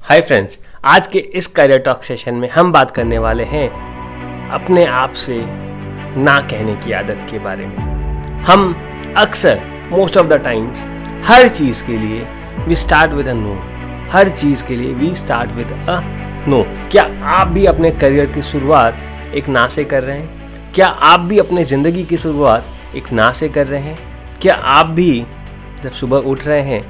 Hi friends, आज के इस करियर टॉक सेशन में हम बात करने वाले हैं अपने आप से ना कहने की आदत के बारे में। हम अक्सर मोस्ट ऑफ द टाइम्स हर चीज़ के लिए we start with a no. हर चीज़ के लिए we start with a no. क्या आप भी अपने करियर की शुरुआत एक ना से कर रहे हैं? क्या आप भी अपने ज़िंदगी की शुरुआत एक ना से कर रहे हैं? क्या आप भी जब सुबह उठ रहे हैं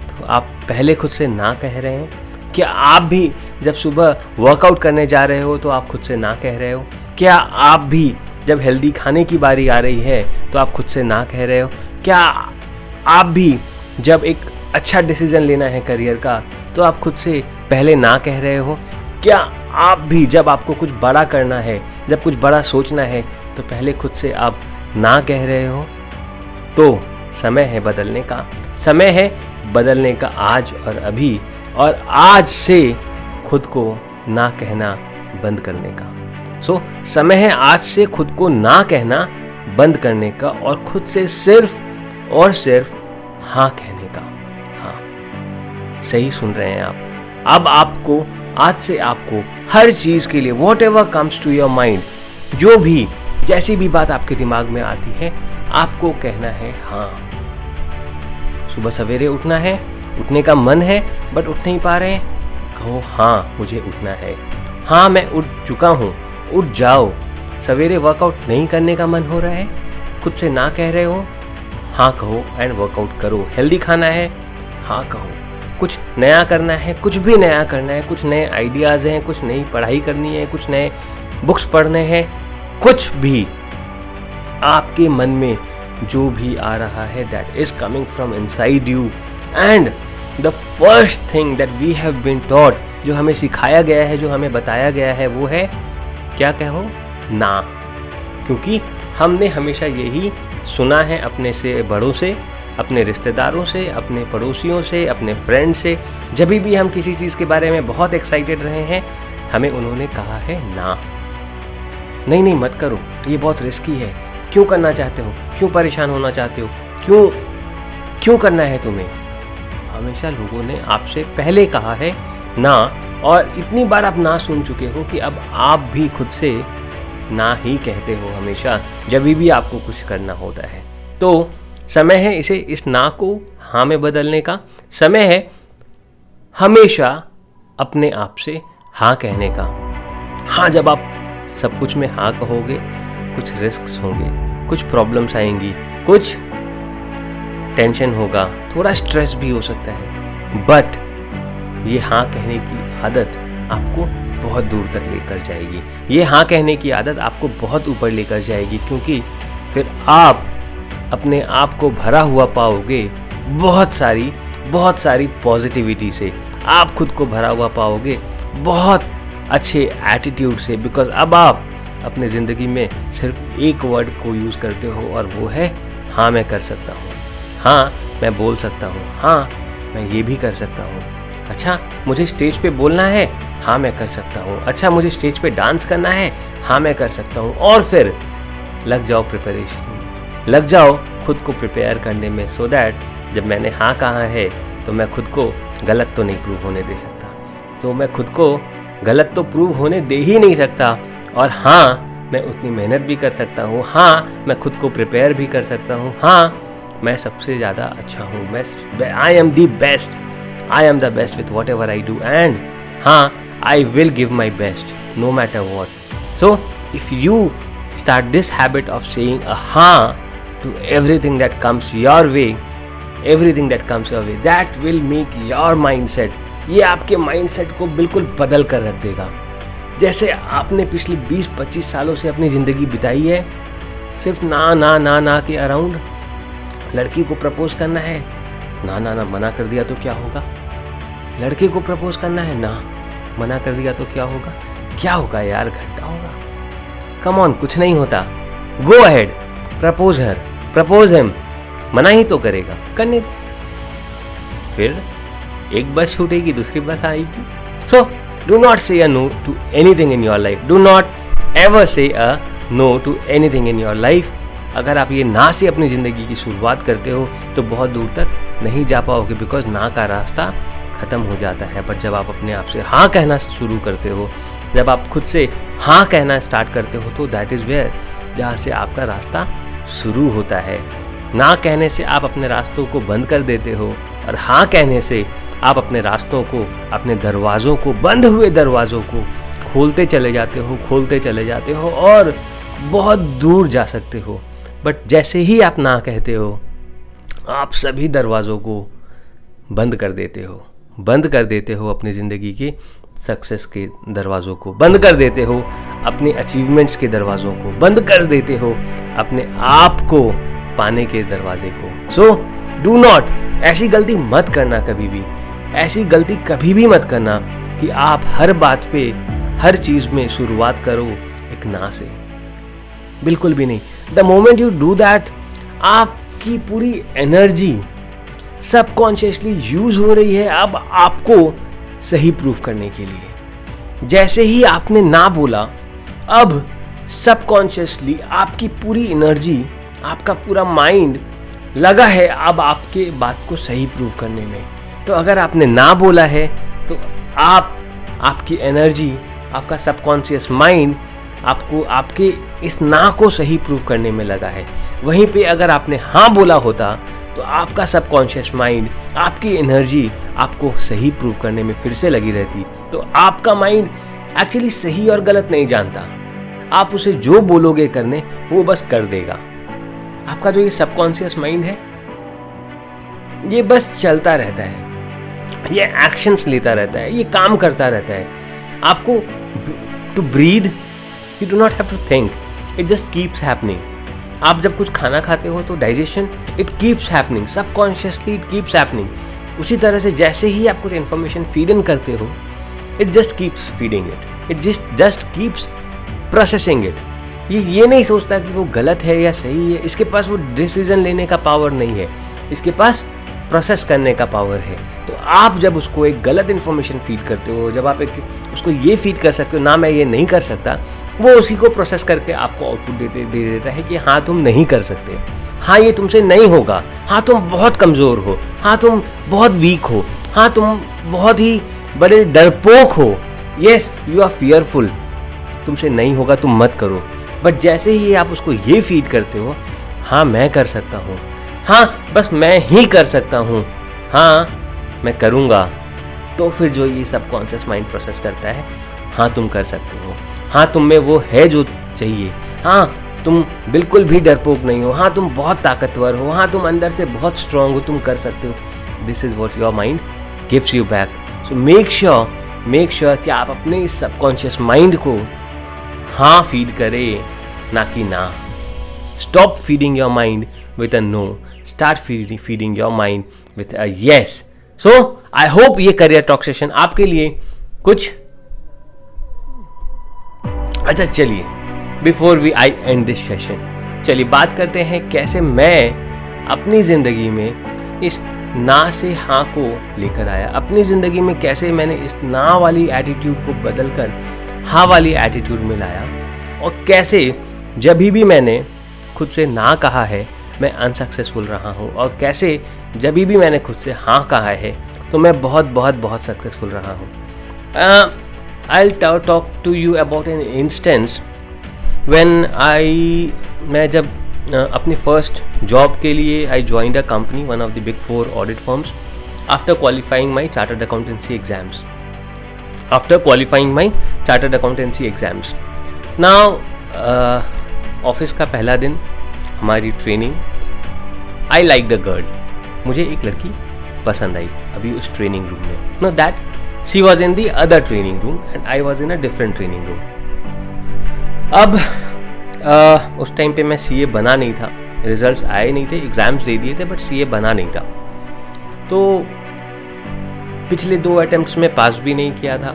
तो आप पहले खुद से ना कह रहे हैं? क्या आप भी जब सुबह वर्कआउट करने जा रहे हो तो आप खुद से ना कह रहे हो? क्या आप भी जब हेल्दी खाने की बारी आ रही है तो आप खुद से ना कह रहे हो? क्या आप भी जब एक अच्छा डिसीजन लेना है करियर का तो आप खुद से पहले ना कह रहे हो? क्या आप भी जब आपको कुछ बड़ा करना है, जब कुछ बड़ा सोचना है तो पहले खुद से आप ना कह रहे हो? तो समय है बदलने का। समय है बदलने का आज और अभी, और आज से खुद को ना कहना बंद करने का। समय है आज से खुद को ना कहना बंद करने का और खुद से सिर्फ और सिर्फ हाँ कहने का। हाँ, सही सुन रहे हैं आप। अब आपको आज से आपको हर चीज़ के लिए whatever comes to your mind, जो भी जैसी भी बात आपके दिमाग में आती है, आपको कहना है हाँ। सुबह सवेरे उठना है, उठने का मन है बट उठ नहीं पा रहे हैं, कहो हाँ मुझे उठना है। हाँ मैं उठ चुका हूँ, उठ जाओ। सवेरे वर्कआउट नहीं करने का मन हो रहा है, खुद से ना कह रहे हो, हाँ कहो एंड वर्कआउट करो। हेल्दी खाना है, हाँ कहो। कुछ नया करना है, कुछ भी नया करना है, कुछ नए आइडियाज़ हैं, कुछ नई पढ़ाई करनी है, कुछ नए बुक्स पढ़ने हैं, कुछ भी आपके मन में जो भी आ रहा है that is coming from inside you. And the first thing that we have been taught, जो हमें सिखाया गया है, जो हमें बताया गया है, वो है क्या कहो? ना। क्योंकि हमने हमेशा यही सुना है अपने से बड़ों से, अपने रिश्तेदारों से, अपने पड़ोसियों से, अपने फ्रेंड से। जब भी हम किसी चीज़ के बारे में बहुत एक्साइटेड रहे हैं, हमें उन्होंने कहा है ना, नहीं मत करो, ये बहुत रिस्की है। क्यों करना चाहते हो? क्यों परेशान होना चाहते हो? क्यों करना है तुम्हें? हमेशा लोगों ने आपसे पहले कहा है ना, और इतनी बार आप ना सुन चुके हो कि अब आप भी खुद से ना ही कहते हो हमेशा, जब भी आपको कुछ करना होता है। तो समय है इस ना को हाँ में बदलने का। समय है हमेशा अपने आप से हाँ कहने का। हाँ, जब आप सब कुछ में हाँ कहोगे, कुछ रिस्क्स होंगे, कुछ प्रॉब्लम्स आएंगी, कुछ टेंशन होगा, थोड़ा स्ट्रेस भी हो सकता है, बट ये हाँ कहने की आदत आपको बहुत दूर तक लेकर जाएगी। ये हाँ कहने की आदत आपको बहुत ऊपर लेकर जाएगी, क्योंकि फिर आप अपने आप को भरा हुआ पाओगे बहुत सारी पॉजिटिविटी से। आप खुद को भरा हुआ पाओगे बहुत अच्छे एटीट्यूड से, बिकॉज अब आप अपने ज़िंदगी में सिर्फ एक वर्ड को यूज़ करते हो और वो है हाँ मैं कर सकता हूँ, हाँ मैं बोल सकता हूँ, हाँ मैं ये भी कर सकता हूँ। अच्छा मुझे स्टेज पे बोलना है, हाँ मैं कर सकता हूँ। अच्छा मुझे स्टेज पे डांस करना है, हाँ मैं कर सकता हूँ। और फिर लग जाओ प्रिपरेशन, लग जाओ खुद को प्रिपेयर करने में, सो दैट जब मैंने हाँ कहा है तो मैं खुद को गलत तो नहीं प्रूव होने दे सकता, तो मैं खुद को गलत तो प्रूव होने दे ही नहीं सकता। और हाँ मैं उतनी मेहनत भी कर सकता हूँ, हाँ मैं खुद को प्रिपेयर भी कर सकता हूँ, हाँ मैं सबसे ज़्यादा अच्छा हूँ, मैं I am the best, I am the best with whatever I do, and हाँ I will give my best no matter what. So if you start this habit of saying a हाँ to everything that comes your way, that will make your mindset, ये आपके mindset को बिल्कुल बदल कर रख देगा। जैसे आपने पिछले 20-25 सालों से अपनी ज़िंदगी बिताई है सिर्फ ना के अराउंड। लड़की को प्रपोज करना है, ना मना कर दिया तो क्या होगा? लड़के को प्रपोज करना है, ना मना कर दिया तो क्या होगा? क्या होगा यार? घंटा होगा। कम ऑन, कुछ नहीं होता। गो अहेड, प्रपोज हर, प्रपोज हिम। मना ही तो करेगा, करने दो। फिर एक बस छूटेगी, दूसरी बस आएगी। सो do not say a no to anything in your life. Do not ever say a no to anything in your life. अगर आप ये ना से अपनी ज़िंदगी की शुरुआत करते हो तो बहुत दूर तक नहीं जा पाओगे, बिकॉज ना का रास्ता ख़त्म हो जाता है। बट जब आप अपने आप से हाँ कहना शुरू करते हो, जब आप खुद से हाँ कहना स्टार्ट करते हो, तो दैट इज़ वेयर, जहाँ से आपका रास्ता शुरू होता है। ना कहने से आप अपने रास्तों को बंद कर देते हो, और हाँ कहने से आप अपने रास्तों को, अपने दरवाज़ों को, बंद हुए दरवाज़ों को खोलते चले जाते हो और बहुत दूर जा सकते हो। बट जैसे ही आप ना कहते हो, आप सभी दरवाज़ों को बंद कर देते हो अपनी ज़िंदगी के सक्सेस के दरवाज़ों को, बंद कर देते हो अपने अचीवमेंट्स के दरवाज़ों को, बंद कर देते हो अपने आप को पाने के दरवाजे को। सो डू नॉट, ऐसी गलती मत करना कभी भी, ऐसी गलती कभी भी मत करना कि आप हर बात पे, हर चीज़ में शुरुआत करो एक ना से, बिल्कुल भी नहीं। The moment you do that, आपकी पूरी एनर्जी सबकॉन्शियसली यूज हो रही है अब आपको सही प्रूफ करने के लिए। जैसे ही आपने ना बोला, अब सबकॉन्शियसली आपकी पूरी एनर्जी, आपका पूरा माइंड लगा है अब आपके बात को सही प्रूव करने में। तो अगर आपने ना बोला है तो आपकी एनर्जी, आपका सबकॉन्शियस माइंड आपको आपके इस ना को सही प्रूव करने में लगा है। वहीं पे अगर आपने हाँ बोला होता तो आपका सबकॉन्शियस माइंड, आपकी एनर्जी आपको सही प्रूव करने में फिर से लगी रहती। तो आपका माइंड एक्चुअली सही और गलत नहीं जानता, आप उसे जो बोलोगे करने वो बस कर देगा। आपका जो ये सबकॉन्शियस माइंड है, ये बस चलता रहता है, ये एक्शंस लेता रहता है, ये काम करता रहता है। आपको to breathe you do not have to think, it just keeps happening. आप जब कुछ खाना खाते हो तो digestion it keeps happening, subconsciously it keeps happening. उसी तरह से जैसे ही आप कुछ इन्फॉर्मेशन फीड इन करते हो, it just keeps feeding it, it just keeps processing it. ये नहीं सोचता कि वो गलत है या सही है, इसके पास वो डिसीजन लेने का पावर नहीं है, इसके पास प्रोसेस करने का पावर है। तो आप जब उसको एक गलत इन्फॉर्मेशन फीड करते हो, जब आप उसको ये फीड कर सकते हो ना मैं ये नहीं कर सकता, वो उसी को प्रोसेस करके आपको आउटपुट दे देता है कि हाँ तुम नहीं कर सकते, हाँ ये तुमसे नहीं होगा, हाँ तुम बहुत कमज़ोर हो, हाँ तुम बहुत वीक हो, हाँ तुम बहुत ही बड़े डरपोक हो, येस यू आर फियरफुल, तुमसे नहीं होगा, तुम मत करो। बट जैसे ही आप उसको ये फीड करते हो, हाँ मैं कर सकता हूँ, हाँ बस मैं ही कर सकता हूँ, हाँ मैं करूँगा, तो फिर जो ये सबकॉन्शियस माइंड प्रोसेस करता है, हाँ तुम कर सकते हो, हाँ तुम में वो है जो चाहिए, हाँ तुम बिल्कुल भी डरपोक नहीं हो, हाँ तुम बहुत ताकतवर हो, हाँ तुम अंदर से बहुत स्ट्रांग हो, तुम कर सकते हो। This is what your mind gives you back. So make sure कि आप अपने इस सबकॉन्शियस माइंड को हाँ फीड करें, ना कि ना। Stop feeding your mind with a no, start feeding your mind with a yes. So I hope ये करियर टॉक सेशन आपके लिए कुछ अच्छा। चलिए before we I end this session, चलिए बात करते हैं कैसे मैं अपनी ज़िंदगी में इस ना से हाँ को लेकर आया, अपनी ज़िंदगी में कैसे मैंने इस ना वाली एटीट्यूड को बदलकर हाँ वाली एटीट्यूड में लाया, और कैसे जब भी मैंने खुद से ना कहा है मैं अनसक्सेसफुल रहा हूँ, और कैसे जब भी मैंने खुद से हाँ कहा है तो मैं बहुत बहुत बहुत सक्सेसफुल रहा हूँ। I'll talk to you about an instance when मैं जब अपनी फर्स्ट जॉब के लिए I joined a company, one of the big 4 audit firms, after qualifying my chartered accountancy exams. Now office का पहला दिन, हमारी training, I liked a girl, मुझे एक लड़की पसंद आई अभी उस ट्रेनिंग रूम में। Know that she was in the other training room and I was in a different training room. अब उस टाइम पे मैं CA बना नहीं था, रिजल्ट्स आए नहीं थे, एग्ज़ाम्स दे दिए थे, बट CA बना नहीं था। तो पिछले 2 अटेम्प्ट्स में पास भी नहीं किया था,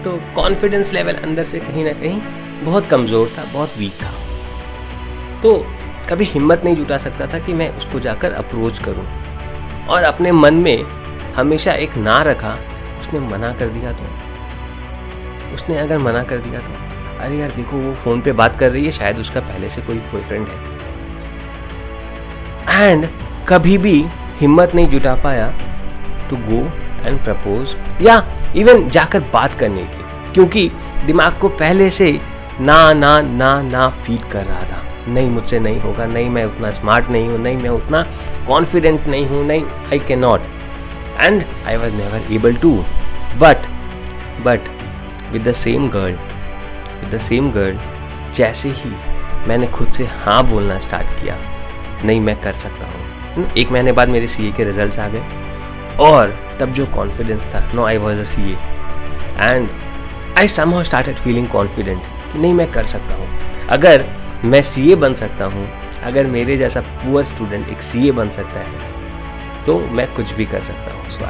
तो कॉन्फिडेंस लेवल अंदर से कहीं ना कहीं बहुत कमज़ोर था, बहुत वीक था। तो कभी हिम्मत नहीं जुटा सकता था कि मैं उसको जाकर अप्रोच करूं, और अपने मन में हमेशा एक ना रखा, उसने मना कर दिया तो, उसने अगर मना कर दिया तो अरे यार देखो वो फ़ोन पे बात कर रही है, शायद उसका पहले से कोई बॉयफ्रेंड है। एंड कभी भी हिम्मत नहीं जुटा पाया टू गो एंड प्रपोज, या इवन जाकर बात करने की, क्योंकि दिमाग को पहले से ना ना ना ना फीड कर रहा था, नहीं मुझसे नहीं होगा, नहीं मैं उतना स्मार्ट नहीं हूँ, नहीं मैं उतना कॉन्फिडेंट नहीं हूँ, नहीं I can not, and I was never able to. But with the same girl जैसे ही मैंने खुद से हाँ बोलना स्टार्ट किया, नहीं मैं कर सकता हूँ. 1 महीने बाद मेरे CA के रिजल्ट्स आ गए, और तब जो कॉन्फिडेंस था, no I was a CA and I somehow started feeling confident कि नहीं मैं कर सकता हूँ. अगर मैं CA बन सकता हूँ, अगर मेरे जैसा पुअर स्टूडेंट एक CA बन सकता है, तो मैं कुछ भी कर सकता हूँ. So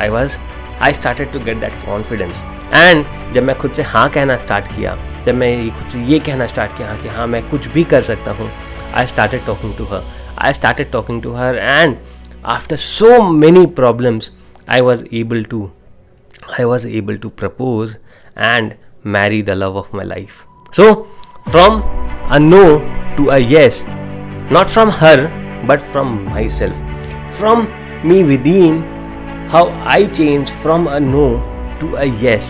I started to get that confidence. And जब मैं खुद से हाँ कहना स्टार्ट किया, जब मैं खुद से ये कहना स्टार्ट किया कि हाँ मैं कुछ भी कर सकता हूँ, I started talking to her and after so many problems I was able to propose and marry the love of my life. So from a no to a yes, not from her but from myself, from me within, how I changed from a no to a yes.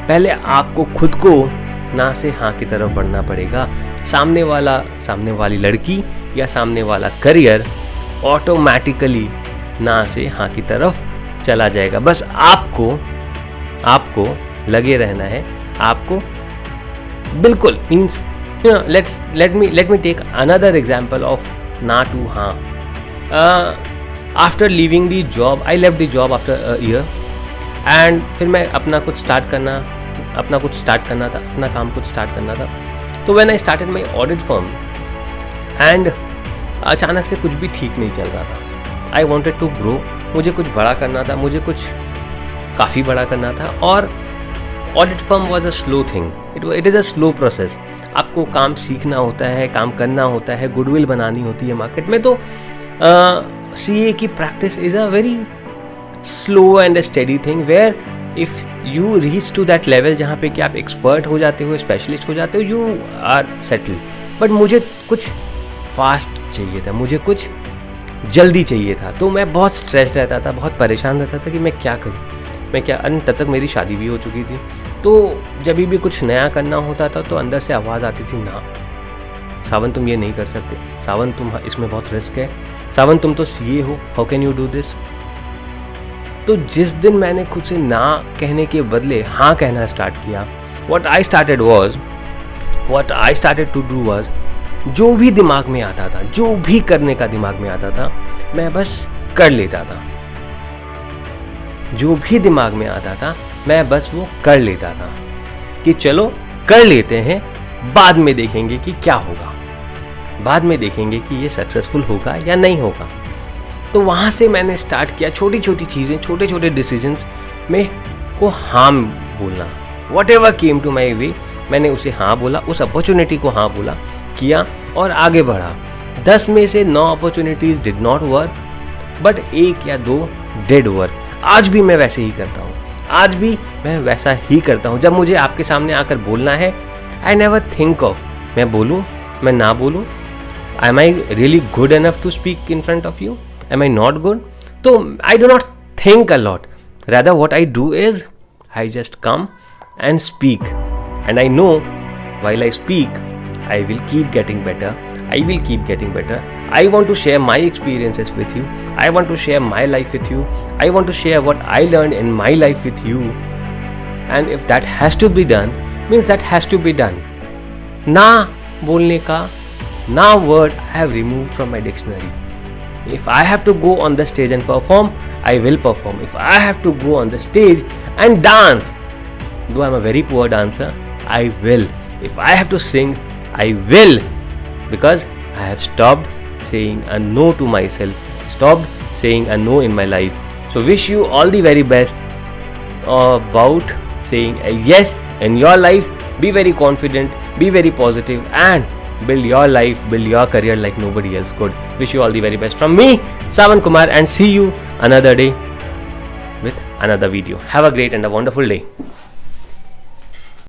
पहले आपको खुद को ना से हाँ की तरफ बढ़ना पड़ेगा. सामने वाली लड़की या सामने वाला करियर ऑटोमेटिकली ना से हाँ की तरफ चला जाएगा. बस आपको लगे रहना है. आपको बिल्कुल means let me take another example of ना टू हाँ. After leaving the job, I left the job after a year and फिर मैं अपना काम कुछ स्टार्ट करना था. तो when I started my audit firm and अचानक से कुछ भी ठीक नहीं चल रहा था. आई वॉन्टेड टू ग्रो, मुझे कुछ बड़ा करना था, मुझे कुछ काफ़ी बड़ा करना था. और audit firm was a slow thing, it is a slow process. आपको काम सीखना होता है, काम करना होता है, गुडविल बनानी होती है मार्केट में. तो CA की practice is a very slow and steady thing, where if you reach to that level जहाँ पे कि आप एक्सपर्ट हो जाते हो, स्पेशलिस्ट हो जाते हो, यू आर सेटल. बट मुझे कुछ फास्ट चाहिए था, मुझे कुछ जल्दी चाहिए था. तो मैं बहुत स्ट्रेस्ड रहता था, बहुत परेशान रहता था कि मैं क्या करूं. तब तक मेरी शादी भी हो चुकी थी. तो जब भी कुछ नया करना होता था तो अंदर से आवाज़ आती थी, ना सावन तुम ये नहीं कर सकते, सावन तुम इसमें बहुत रिस्क है, सावन तुम तो CA हो, how can you do this. तो जिस दिन मैंने खुद से ना कहने के बदले हाँ कहना स्टार्ट किया, what I started to do was, जो भी दिमाग में आता था, जो भी करने का दिमाग में आता था, मैं बस कर लेता था. जो भी दिमाग में आता था मैं बस वो कर लेता था कि चलो कर लेते हैं, बाद में देखेंगे कि क्या होगा, बाद में देखेंगे कि ये सक्सेसफुल होगा या नहीं होगा. तो वहाँ से मैंने स्टार्ट किया छोटी छोटी चीज़ें, छोटे छोटे डिसीजंस में को हाँ बोलना. Whatever came to my way, मैंने उसे हाँ बोला, उस अपॉर्चुनिटी को हाँ बोला, किया और आगे बढ़ा. 10 में से 9 opportunities did not work, but 1 या 2 डिड वर्क. आज भी मैं वैसे ही करता हूँ. जब मुझे आपके सामने आकर बोलना है, आई नेवर थिंक ऑफ मैं बोलूँ, मैं ना बोलूँ. Am I really good enough to speak in front of you, am I not good. तो I do not think a lot, rather what I do is I just come and speak, and I know while I speak I will keep getting better. I want to share my experiences with you. I want to share my life with you. I want to share what I learned in my life with you. And if that has to be done, means that has to be done. ना बोलने का ना word I have removed from my dictionary. If I have to go on the stage and perform, I will perform. If I have to go on the stage and dance, though I'm a very poor dancer, I will. If I have to sing, I will. Because I have stopped saying a no to myself, stopped saying a no in my life. So wish you all the very best about saying a yes in your life. Be very confident, be very positive, and build your life, build your career like nobody else could. Wish you all the very best from me, Savan Kumar, and see you another day with another video. Have a great and a wonderful day.